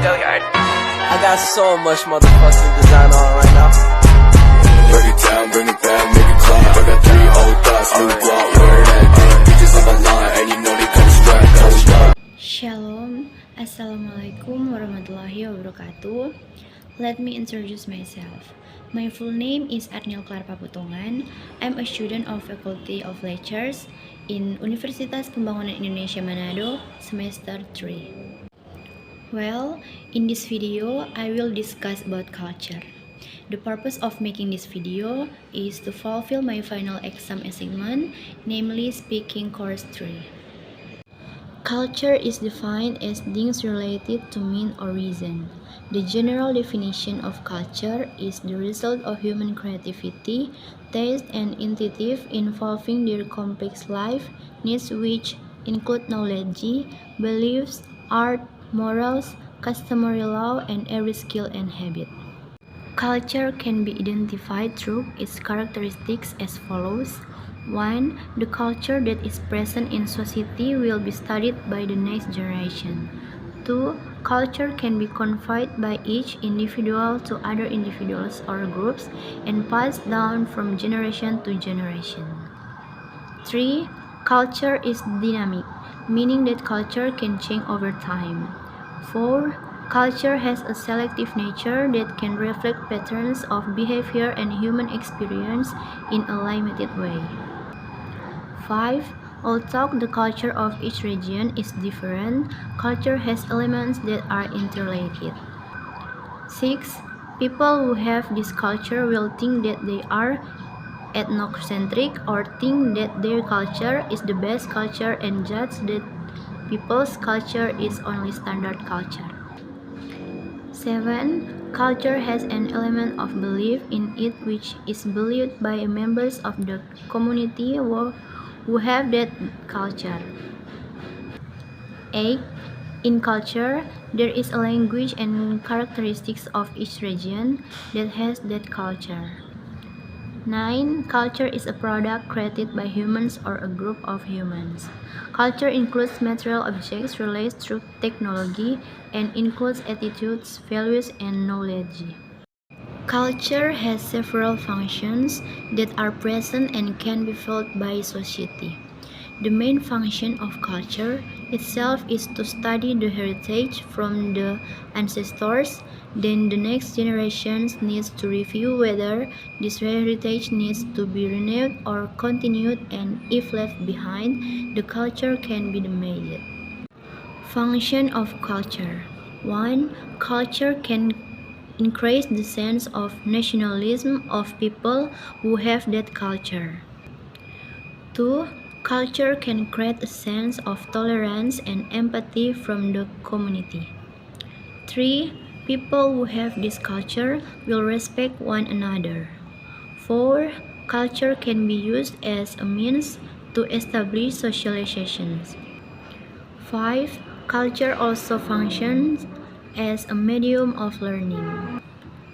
Go yard. I got so much motherfucking design on right now. Break it down, bring it back, make it clap. I got 3 old thoughts, new block, where that thing. Bitches on my line, and you know they come strap, hold up. Shalom, Assalamualaikum warahmatullahi wabarakatuh. Let me introduce myself. My full name is Arniel Clara Paputongan. I'm a student of Faculty of Lectures in Universitas Pembangunan Indonesia Manado, semester 3. Well, in this video, I will discuss about culture. The purpose of making this video is to fulfill my final exam assignment, namely Speaking Course 3. Culture is defined as things related to mean or reason. The general definition of culture is the result of human creativity, taste, and initiative involving their complex life needs, which include knowledge, beliefs, art, morals, customary law, and every skill and habit. Culture can be identified through its characteristics as follows. 1. The culture that is present in society will be studied by the next generation. 2. Culture can be conveyed by each individual to other individuals or groups and passed down from generation to generation. 3. Culture is dynamic, meaning that culture can change over time. 4. Culture has a selective nature that can reflect patterns of behavior and human experience in a limited way. 5. Although the culture of each region is different, culture has elements that are interrelated. 6. People who have this culture will think that they are ethnocentric or think that their culture is the best culture and judge that people's culture is only standard culture. 7. Culture has an element of belief in it which is believed by members of the community who have that culture. 8. In culture, there is a language and characteristics of each region that has that culture. 9. Culture is a product created by humans or a group of humans. Culture includes material objects related through technology and includes attitudes, values, and knowledge. Culture has several functions that are present and can be felt by society. The main function of culture itself is to study the heritage from the ancestors. Then the next generation needs to review whether this heritage needs to be renewed or continued, and if left behind, the culture can be made. Function of culture. 1. Culture can increase the sense of nationalism of people who have that culture. 2. Culture can create a sense of tolerance and empathy from the community. 3. People who have this culture will respect one another. 4. Culture can be used as a means to establish socializations. 5. Culture also functions as a medium of learning.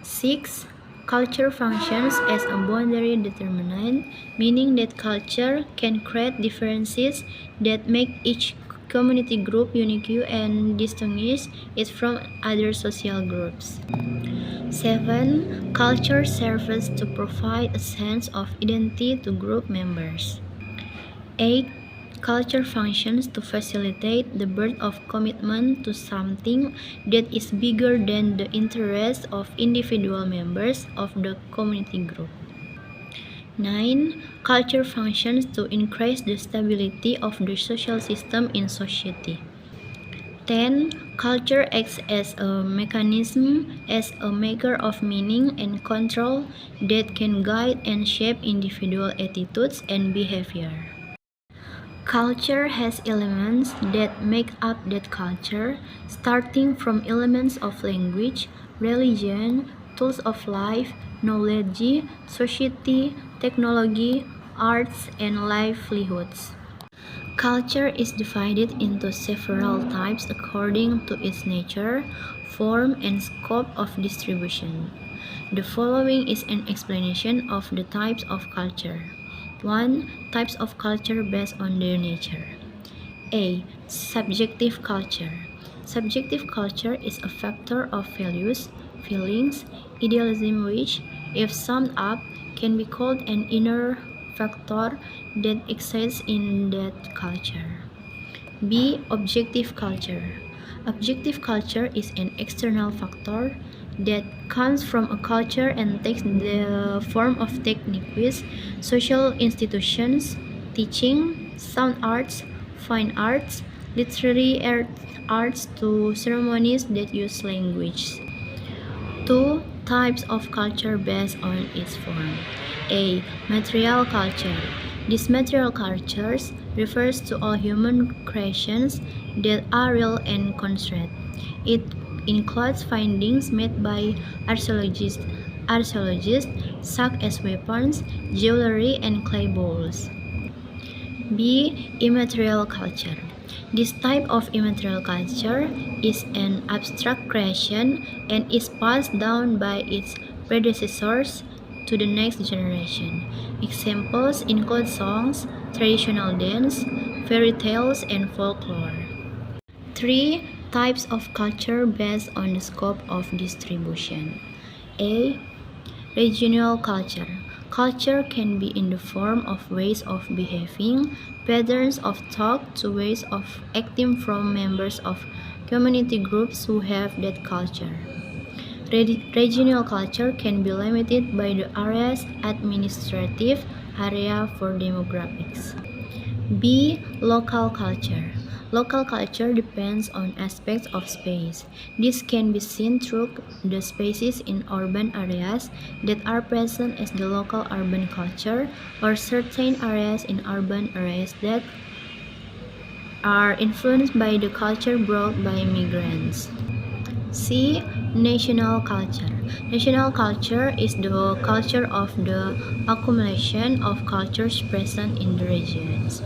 6. Culture functions as a boundary determinant, meaning that culture can create differences that make each community group unique and distinguish it from other social groups. 7. Culture serves to provide a sense of identity to group members. 8. Culture functions to facilitate the birth of commitment to something that is bigger than the interests of individual members of the community group. 9. Culture functions to increase the stability of the social system in society. 10. Culture acts as a mechanism, as a maker of meaning and control that can guide and shape individual attitudes and behavior. Culture has elements that make up that culture, starting from elements of language, religion, tools of life, knowledge, society, technology, arts, and livelihoods. Culture is divided into several types according to its nature, form, and scope of distribution. The following is an explanation of the types of culture. 1. Types of culture based on their nature. A. Subjective culture. Subjective culture is a factor of values, feelings, idealism which, if summed up, can be called an inner factor that exists in that culture. B. Objective culture. Objective culture is an external factor that comes from a culture and takes the form of techniques, social institutions, teaching, sound arts, fine arts, literary arts to ceremonies that use language. 2. Types of culture based on its form. A. Material culture. These material cultures refers to all human creations that are real and concrete. It includes findings made by archaeologists such as weapons, jewelry, and clay bowls. B. Immaterial culture. This type of immaterial culture is an abstract creation and is passed down by its predecessors to the next generation. Examples include songs, traditional dance, fairy tales, and folklore. 3. Types of culture based on the scope of distribution. A. Regional culture. Culture can be in the form of ways of behaving, patterns of thought to ways of acting from members of community groups who have that culture. Regional culture can be limited by the area's administrative area for demographics. B. Local culture. Local culture depends on aspects of space. This can be seen through the spaces in urban areas that are present as the local urban culture, or certain areas in urban areas that are influenced by the culture brought by migrants. C. National culture. National culture is the culture of the accumulation of cultures present in the regions.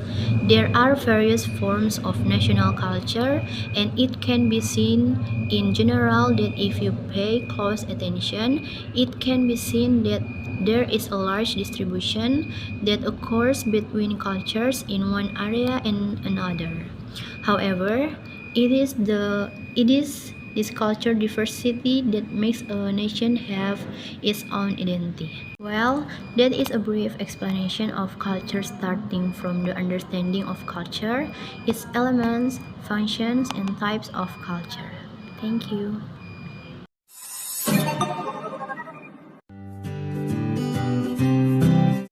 There are various forms of national culture, and it can be seen in general that if you pay close attention, it can be seen that there is a large distribution that occurs between cultures in one area and another. However, it is this culture diversity that makes a nation have its own identity. Well, that is a brief explanation of culture starting from the understanding of culture, its elements, functions, and types of culture. Thank you.